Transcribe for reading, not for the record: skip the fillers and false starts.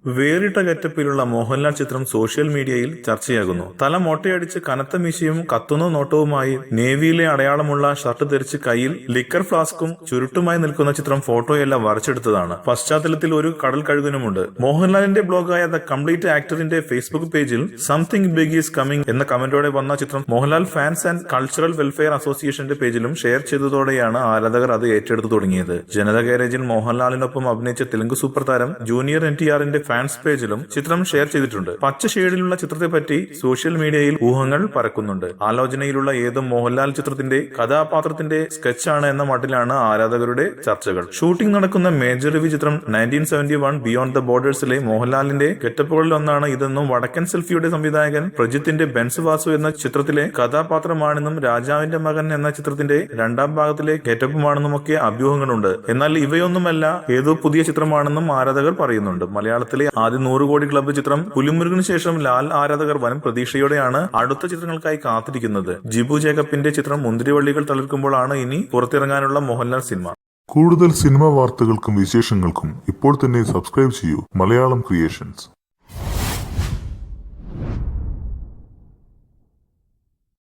വേറിട്ട ഗെറ്റപ്പിലുള്ള മോഹൻലാൽ ചിത്രം സോഷ്യൽ മീഡിയയിൽ ചർച്ചയാകുന്നു. തല മൊട്ടയടിച്ച് കനത്ത മീശയും കത്തുന്ന നോട്ടവുമായി നേവിയിലെ അടയാളമുള്ള ഷർട്ട് ധരിച്ച് കയ്യിൽ ലിക്കർ ഫ്ലാസ്കും ചുരുട്ടുമായി നിൽക്കുന്ന ചിത്രം ഫോട്ടോയെല്ലാം വരച്ചെടുത്തതാണ്. പശ്ചാത്തലത്തിൽ ഒരു കടൽ കഴുകനുമുണ്ട്. മോഹൻലാലിന്റെ ബ്ലോഗായ ദ കംപ്ലീറ്റ് ആക്ടറിന്റെ ഫേസ്ബുക്ക് പേജിൽ സംതിങ് ബിഗ് ഈസ് കമ്മിങ് എന്ന കമന്റോടെ വന്ന ചിത്രം Mohanlal fans and cultural welfare അസോസിയേഷന്റെ പേജിലും ഷെയർ ചെയ്തതോടെയാണ് ആരാധകർ അത് ഏറ്റെടുത്തു തുടങ്ങിയത്. ജനത ഗാരേജിൽ മോഹൻലാലിനൊപ്പം അഭിനയിച്ച തെലുങ്ക് സൂപ്പർ താരം ജൂനിയർ NTRന്റെ ഫാൻസ് പേജിലും ചിത്രം ഷെയർ ചെയ്തിട്ടുണ്ട്. പച്ച ഷെയ്ഡിലുള്ള ചിത്രത്തെ പറ്റി സോഷ്യൽ മീഡിയയിൽ ഊഹങ്ങൾ പരക്കുന്നുണ്ട്. ആലോചനയിലുള്ള ഏതോ മോഹൻലാൽ ചിത്രത്തിന്റെ കഥാപാത്രത്തിന്റെ സ്കെച്ചാണ് എന്ന മട്ടിലാണ് ആരാധകരുടെ ചർച്ചകൾ. ഷൂട്ടിംഗ് നടക്കുന്ന മേജർ രവി ചിത്രം 1971 ബിയോണ്ട് ദ ബോർഡേഴ്സിലെ മോഹൻലാലിന്റെ ഗെറ്റപ്പുകളിലൊന്നാണ് ഇതെന്നും വടക്കൻ സെൽഫിയുടെ സംവിധായകൻ പ്രജിത്തിന്റെ ബെൻസ് വാസു എന്ന ചിത്രത്തിലെ കഥാപാത്രമാണെന്നും രാജാവിന്റെ മകൻ എന്ന ചിത്രത്തിന്റെ രണ്ടാം ഭാഗത്തിലെ ഗെറ്റപ്പുമാണെന്നുമൊക്കെ അഭ്യൂഹങ്ങളുണ്ട്. എന്നാൽ ഇവയൊന്നുമല്ല ഏതോ പുതിയ ചിത്രമാണെന്നും ആരാധകർ പറയുന്നുണ്ട്. മലയാളത്തിലെ ആദ്യ 100 കോടി ക്ലബ്ബ് ചിത്രം പുലിമുരുകന് ശേഷം ലാൽ ആരാധകർ വൻ പ്രതീക്ഷയോടെയാണ് അടുത്ത ചിത്രങ്ങൾക്കായി കാത്തിരിക്കുന്നത്. ജിബു ജേക്കബിന്റെ ചിത്രം മുന്തിരിവള്ളികൾ തളിർക്കുമ്പോഴാണ് ഇനി പുറത്തിറങ്ങാനുള്ള മോഹൻലാൽ സിനിമ. കൂടുതൽ സിനിമാ വാർത്തകൾക്കും വിശേഷങ്ങൾക്കും ഇപ്പോൾ തന്നെ സബ്സ്ക്രൈബ് ചെയ്യൂ മലയാളം ക്രിയേഷൻസ്.